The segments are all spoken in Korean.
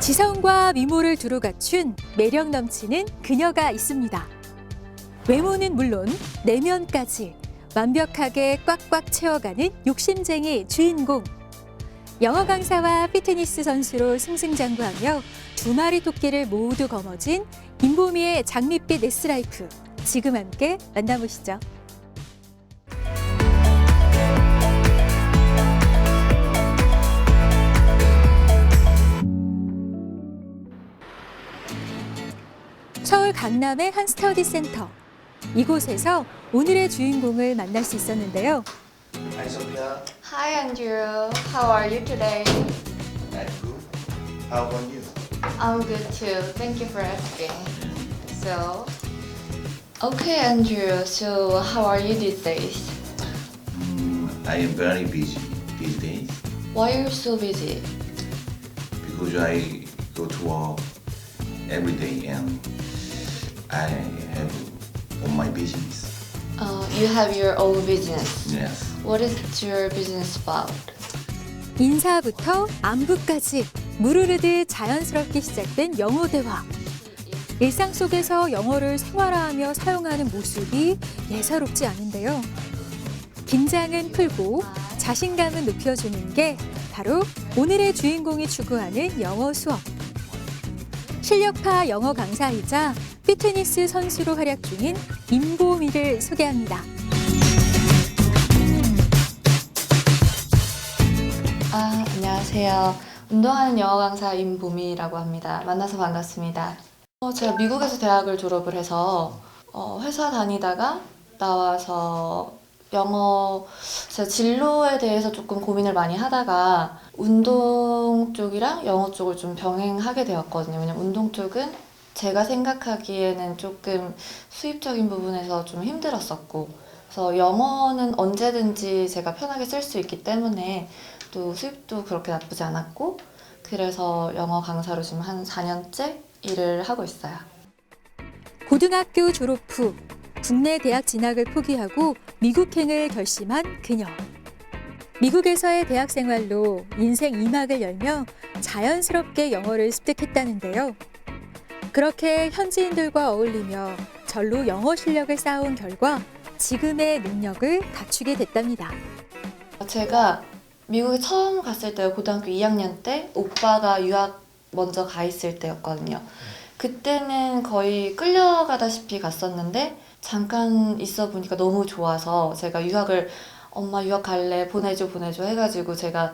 지성과 미모를 두루 갖춘 매력 넘치는 그녀가 있습니다. 외모는 물론 내면까지 완벽하게 꽉꽉 채워가는 욕심쟁이 주인공. 영어 강사와 피트니스 선수로 승승장구하며 두 마리 토끼를 모두 거머쥔 임보미의 장밋빛 S라이프. 지금 함께 만나보시죠. 서울 강남의 한 스터디 센터. 이곳에서 오늘의 주인공을 만날 수 있었는데요. Hi Sophia, Hi Andrew, how are you today? I'm good. How about you? I'm good too. Thank you for asking. So, okay Andrew, so how are you these days? I am very busy these days Why are you so busy? because I go to work every day and I have on my business. You have your own business. Yes. What is your business about? 인사부터 안부까지 무르르듯 자연스럽게 시작된 영어 대화. 일상 속에서 영어를 생활화하며 사용하는 모습이 예사롭지 않은데요. 긴장은 풀고 자신감은 높여주는 게 바로 오늘의 주인공이 추구하는 영어 수업. 실력파 영어 강사이자 피트니스 선수로 활약 중인 임보미를 소개합니다. 안녕하세요. 운동하는 영어 강사 임보미라고 합니다. 만나서 반갑습니다. 제가 미국에서 대학을 졸업을 해서 회사 다니다가 나와서 영어 제가 진로에 대해서 조금 고민을 많이 하다가 운동 쪽이랑 영어 쪽을 좀 병행하게 되었거든요. 왜냐면 운동 쪽은 제가 생각하기에는 조금 수입적인 부분에서 좀 힘들었었고, 그래서 영어는 언제든지 제가 편하게 쓸 수 있기 때문에 또 수입도 그렇게 나쁘지 않았고, 그래서 영어 강사로 지금 한 4년째 일을 하고 있어요. 고등학교 졸업 후 국내 대학 진학을 포기하고 미국행을 결심한 그녀. 미국에서의 대학 생활로 인생 2막을 열며 자연스럽게 영어를 습득했다는데요. 그렇게 현지인들과 어울리며 절로 영어 실력을 쌓아온 결과 지금의 능력을 갖추게 됐답니다. 제가 미국에 처음 갔을 때 고등학교 2학년 때 오빠가 유학 먼저 가 있을 때였거든요. 그때는 거의 끌려가다시피 갔었는데 잠깐 있어 보니까 너무 좋아서 제가 엄마 유학 갈래 보내줘 해가지고 제가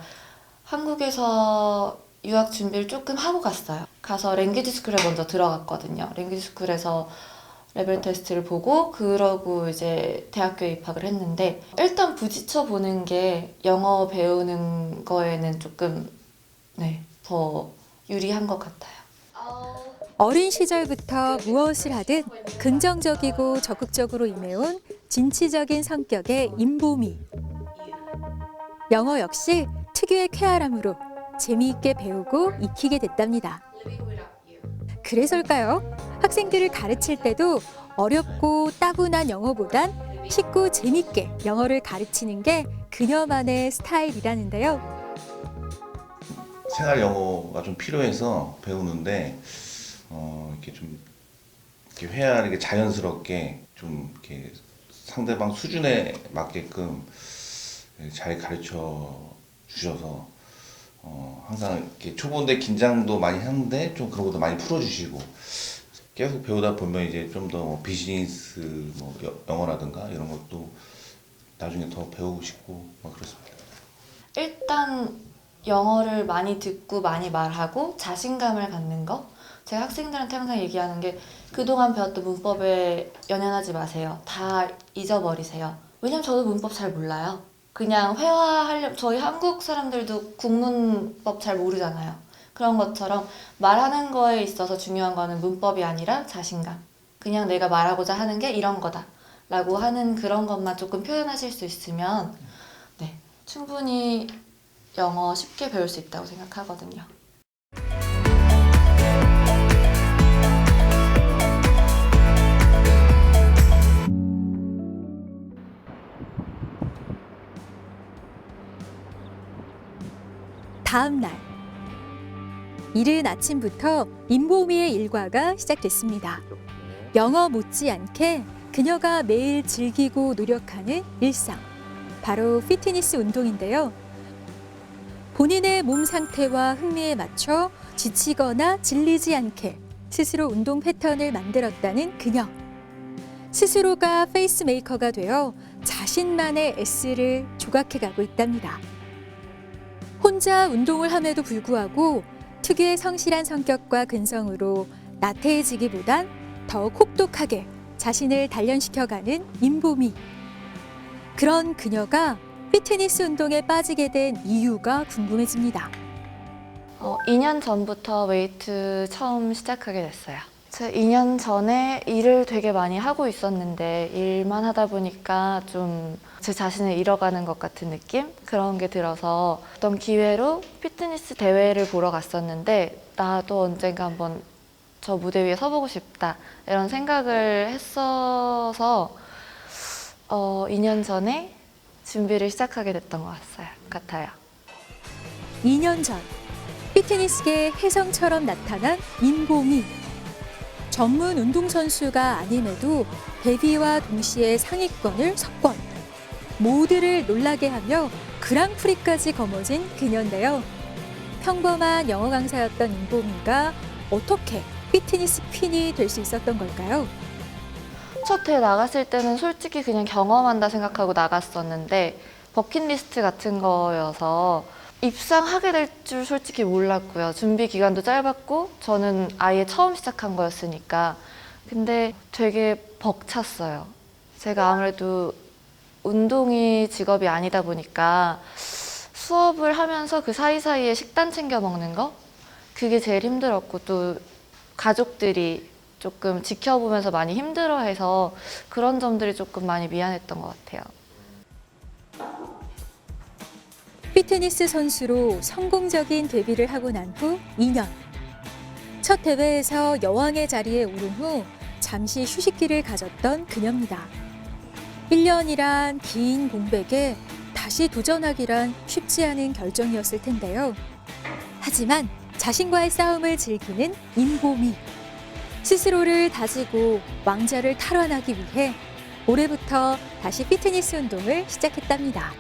한국에서 유학 준비를 조금 하고 갔어요. 가서 랭귀지 스쿨에 먼저 들어갔거든요. 랭귀지 스쿨에서 레벨 테스트를 보고 그러고 이제 대학교에 입학을 했는데, 일단 부딪혀 보는 게 영어 배우는 거에는 조금 더 유리한 것 같아요. 어린 시절부터 무엇을 하든 긍정적이고 적극적으로 임해온 진취적인 성격의 임보미. 영어 역시 특유의 쾌활함으로 재미있게 배우고 익히게 됐답니다. 그래서일까요? 학생들을 가르칠 때도 어렵고 따분한 영어보단 쉽고 재밌게 영어를 가르치는 게 그녀만의 스타일이라는데요. 생활 영어가 좀 필요해서 배우는데 이렇게 좀 이렇게 회화하게 자연스럽게 좀 이렇게 상대방 수준에 맞게끔 잘 가르쳐 주셔서 항상 이렇게 초보인데 긴장도 많이 하는데 좀 그런 것도 많이 풀어주시고, 계속 배우다 보면 이제 좀 더 비즈니스 영어라든가 이런 것도 나중에 더 배우고 싶고 막 그렇습니다. 일단 영어를 많이 듣고 많이 말하고 자신감을 갖는 거. 제가 학생들한테 항상 얘기하는 게 그동안 배웠던 문법에 연연하지 마세요. 다 잊어버리세요. 왜냐면 저도 문법 잘 몰라요. 그냥 회화하려면 저희 한국 사람들도 국문법 잘 모르잖아요. 그런 것처럼 말하는 거에 있어서 중요한 거는 문법이 아니라 자신감. 그냥 내가 말하고자 하는 게 이런 거다 라고 하는 그런 것만 조금 표현하실 수 있으면 충분히 영어 쉽게 배울 수 있다고 생각하거든요. 다음 날 이른 아침부터 임보미의 일과가 시작됐습니다. 영어 못지않게 그녀가 매일 즐기고 노력하는 일상, 바로 피트니스 운동인데요. 본인의 몸 상태와 흥미에 맞춰 지치거나 질리지 않게 스스로 운동 패턴을 만들었다는 그녀. 스스로가 페이스메이커가 되어 자신만의 S를 조각해가고 있답니다. 혼자 운동을 함에도 불구하고 특유의 성실한 성격과 근성으로 나태해지기보단 더욱 혹독하게 자신을 단련시켜가는 임보미. 그런 그녀가 피트니스 운동에 빠지게 된 이유가 궁금해집니다. 2년 전부터 웨이트 처음 시작하게 됐어요. 제가 2년 전에 일을 되게 많이 하고 있었는데 일만 하다 보니까 좀 제 자신을 잃어가는 것 같은 느낌? 그런 게 들어서 어떤 기회로 피트니스 대회를 보러 갔었는데 나도 언젠가 한번 저 무대 위에 서보고 싶다 이런 생각을 했어서 2년 전에 준비를 시작하게 됐던 것 같아요. 2년 전 피트니스계 혜성처럼 나타난 임보미. 전문 운동선수가 아님에도 데뷔와 동시에 상위권을 석권. 모두를 놀라게 하며 그랑프리까지 거머쥔 그녀인데요. 평범한 영어 강사였던 임보미가 어떻게 피트니스 퀸이 될 수 있었던 걸까요? 첫 대회 나갔을 때는 솔직히 그냥 경험한다 생각하고 나갔었는데 버킷리스트 같은 거여서 입상하게 될 줄 솔직히 몰랐고요. 준비 기간도 짧았고 저는 아예 처음 시작한 거였으니까. 근데 되게 벅찼어요. 제가 아무래도 운동이 직업이 아니다 보니까 수업을 하면서 그 사이사이에 식단 챙겨 먹는 거? 그게 제일 힘들었고 또 가족들이 조금 지켜보면서 많이 힘들어해서 그런 점들이 조금 많이 미안했던 것 같아요. 피트니스 선수로 성공적인 데뷔를 하고 난 후 2년. 첫 대회에서 여왕의 자리에 오른 후 잠시 휴식기를 가졌던 그녀입니다. 1년이란 긴 공백에 다시 도전하기란 쉽지 않은 결정이었을 텐데요. 하지만 자신과의 싸움을 즐기는 임보미. 스스로를 다지고 왕좌를 탈환하기 위해 올해부터 다시 피트니스 운동을 시작했답니다.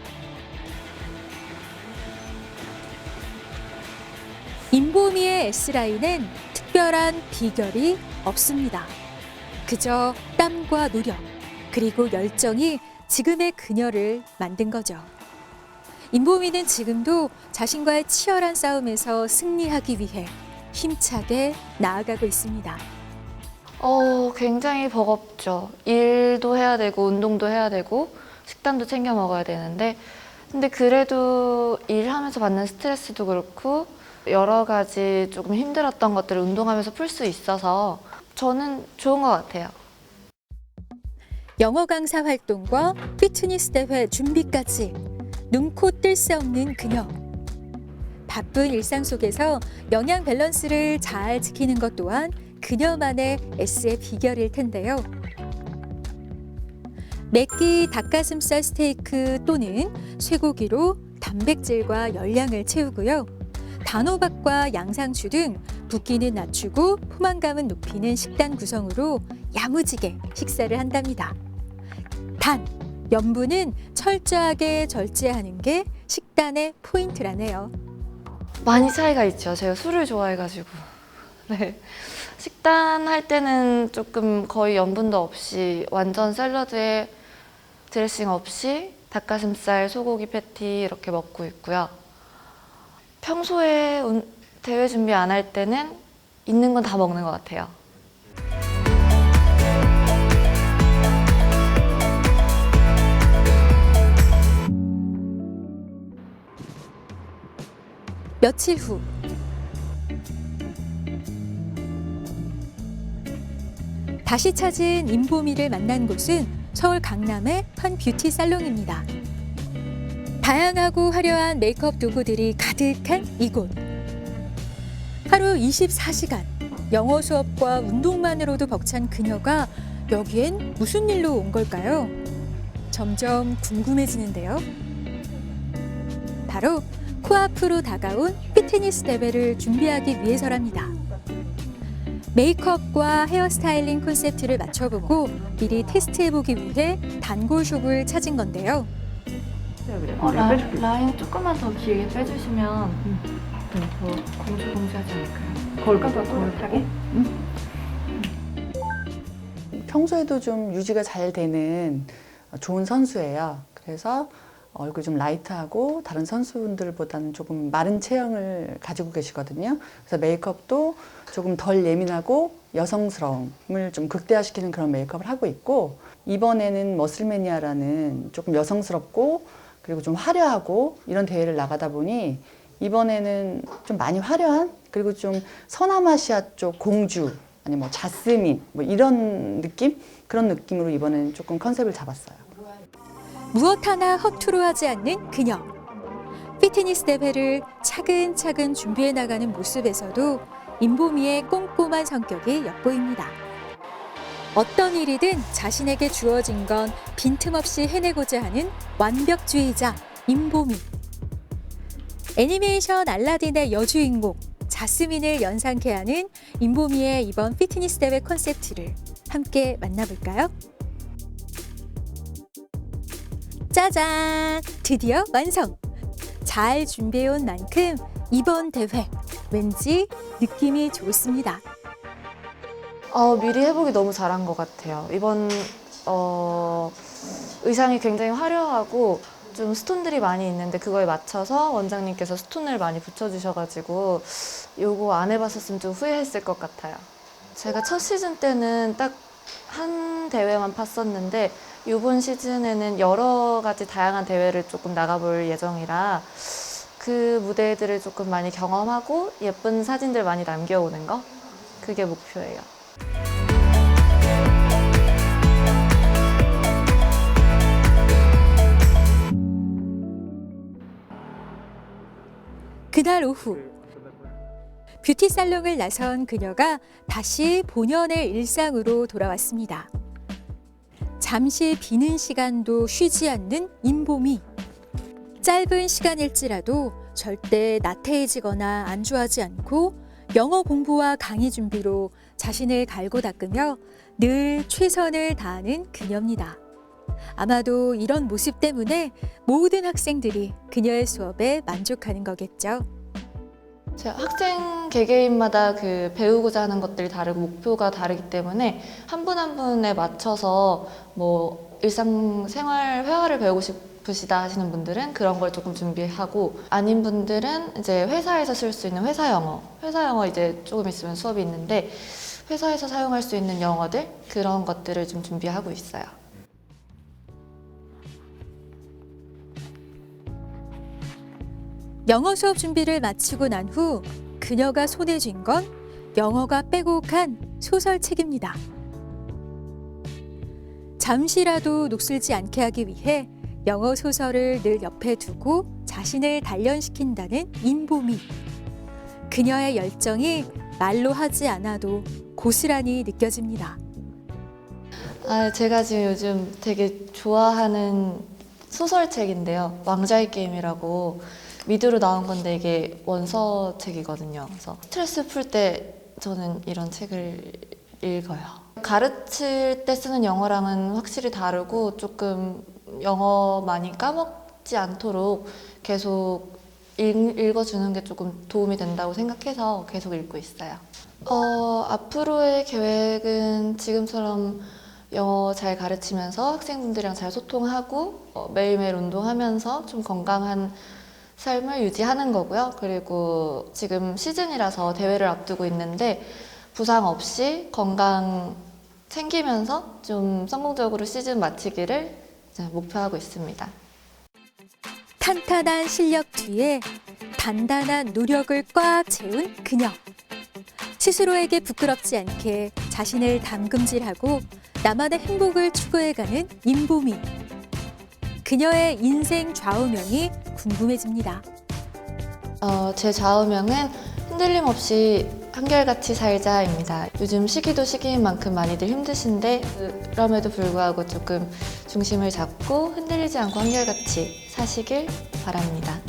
임보미의 S라인엔 특별한 비결이 없습니다. 그저 땀과 노력, 그리고 열정이 지금의 그녀를 만든 거죠. 임보미는 지금도 자신과의 치열한 싸움에서 승리하기 위해 힘차게 나아가고 있습니다. 굉장히 버겁죠. 일도 해야 되고 운동도 해야 되고 식단도 챙겨 먹어야 되는데 근데 그래도 일하면서 받는 스트레스도 그렇고 여러 가지 조금 힘들었던 것들을 운동하면서 풀 수 있어서 저는 좋은 것 같아요. 영어 강사 활동과 피트니스 대회 준비까지 눈코 뜰 새 없는 그녀. 바쁜 일상 속에서 영양 밸런스를 잘 지키는 것 또한 그녀만의 S의 비결일 텐데요. 매끼 닭가슴살 스테이크 또는 쇠고기로 단백질과 열량을 채우고요. 단호박과 양상추 등 붓기는 낮추고 포만감은 높이는 식단 구성으로 야무지게 식사를 한답니다. 단, 염분은 철저하게 절제하는 게 식단의 포인트라네요. 많이 차이가 있죠. 제가 술을 좋아해가지고. 네. 식단 할 때는 조금 거의 염분도 없이 완전 샐러드에 드레싱 없이 닭가슴살, 소고기 패티 이렇게 먹고 있고요. 평소에 대회 준비 안 할 때는 있는 건 다 먹는 것 같아요. 며칠 후 다시 찾은 임보미를 만난 곳은 서울 강남의 한 뷰티 살롱입니다. 다양하고 화려한 메이크업 도구들이 가득한 이곳. 하루 24시간 영어 수업과 운동만으로도 벅찬 그녀가 여기엔 무슨 일로 온 걸까요? 점점 궁금해지는데요. 바로 코앞으로 다가온 피트니스 대회를 준비하기 위해서랍니다. 메이크업과 헤어스타일링 콘셉트를 맞춰보고 미리 테스트해보기 위해 단골숍을 찾은 건데요. 라인 조금만 더 길게 빼주시면 더 공주공주하지 않을까요? 거울하게? 평소에도 좀 유지가 잘 되는 좋은 선수예요. 그래서 얼굴 좀 라이트하고 다른 선수분들보다는 조금 마른 체형을 가지고 계시거든요. 그래서 메이크업도 조금 덜 예민하고 여성스러움을 좀 극대화시키는 그런 메이크업을 하고 있고, 이번에는 머슬매니아라는 조금 여성스럽고 그리고 좀 화려하고 이런 대회를 나가다 보니 이번에는 좀 많이 화려한, 그리고 좀 서남아시아 쪽 공주 아니 뭐 자스민 뭐 이런 느낌? 그런 느낌으로 이번에는 조금 컨셉을 잡았어요. 무엇 하나 허투루 하지 않는 그녀. 피트니스 대회를 차근차근 준비해 나가는 모습에서도 임보미의 꼼꼼한 성격이 엿보입니다. 어떤 일이든 자신에게 주어진 건 빈틈없이 해내고자 하는 완벽주의자 임보미. 애니메이션 알라딘의 여주인공 자스민을 연상케 하는 임보미의 이번 피트니스 대회 콘셉트를 함께 만나볼까요? 짜잔! 드디어 완성! 잘 준비해온 만큼 이번 대회 왠지 느낌이 좋습니다. 미리 해보기 너무 잘한 것 같아요. 이번 의상이 굉장히 화려하고 좀 스톤들이 많이 있는데 그거에 맞춰서 원장님께서 스톤을 많이 붙여주셔가지고 요거 안 해봤었으면 좀 후회했을 것 같아요. 제가 첫 시즌 때는 딱 한 대회만 팠었는데 이번 시즌에는 여러 가지 다양한 대회를 조금 나가볼 예정이라 그 무대들을 조금 많이 경험하고 예쁜 사진들 많이 남겨오는 거, 그게 목표예요. 그날 오후 뷰티 살롱을 나선 그녀가 다시 본연의 일상으로 돌아왔습니다. 잠시 비는 시간도 쉬지 않는 임보미. 짧은 시간일지라도 절대 나태해지거나 안주하지 않고 영어 공부와 강의 준비로 자신을 갈고 닦으며 늘 최선을 다하는 그녀입니다. 아마도 이런 모습 때문에 모든 학생들이 그녀의 수업에 만족하는 거겠죠. 제가 학생 개개인마다 그 배우고자 하는 것들이 다르고 목표가 다르기 때문에 한 분 한 분에 맞춰서 뭐 일상생활 회화를 배우고 싶으시다 하시는 분들은 그런 걸 조금 준비하고, 아닌 분들은 이제 회사에서 쓸 수 있는 회사 영어 이제 조금 있으면 수업이 있는데 회사에서 사용할 수 있는 영어들, 그런 것들을 좀 준비하고 있어요. 영어 수업 준비를 마치고 난 후 그녀가 손에 쥔 건 영어가 빼곡한 소설책입니다. 잠시라도 녹슬지 않게 하기 위해 영어 소설을 늘 옆에 두고 자신을 단련시킨다는 임보미. 그녀의 열정이 말로 하지 않아도 고스란히 느껴집니다. 제가 지금 요즘 되게 좋아하는 소설책인데요. 왕좌의 게임이라고 미드로 나온 건데 이게 원서책이거든요. 그래서 스트레스 풀 때 저는 이런 책을 읽어요. 가르칠 때 쓰는 영어랑은 확실히 다르고 조금 영어 많이 까먹지 않도록 계속 읽어주는 게 조금 도움이 된다고 생각해서 계속 읽고 있어요. 앞으로의 계획은 지금처럼 영어 잘 가르치면서 학생분들이랑 잘 소통하고 매일매일 운동하면서 좀 건강한 삶을 유지하는 거고요. 그리고 지금 시즌이라서 대회를 앞두고 있는데 부상 없이 건강 챙기면서 좀 성공적으로 시즌 마치기를 이제 목표하고 있습니다. 탄탄한 실력 뒤에 단단한 노력을 꽉 채운 그녀. 스스로에게 부끄럽지 않게 자신을 담금질하고 나만의 행복을 추구해가는 임보미. 그녀의 인생 좌우명이 궁금해집니다. 제 좌우명은 흔들림 없이 한결같이 살자입니다. 요즘 시기도 시기인 만큼 많이들 힘드신데 그럼에도 불구하고 조금 중심을 잡고 흔들리지 않고 한결같이 사시길 바랍니다.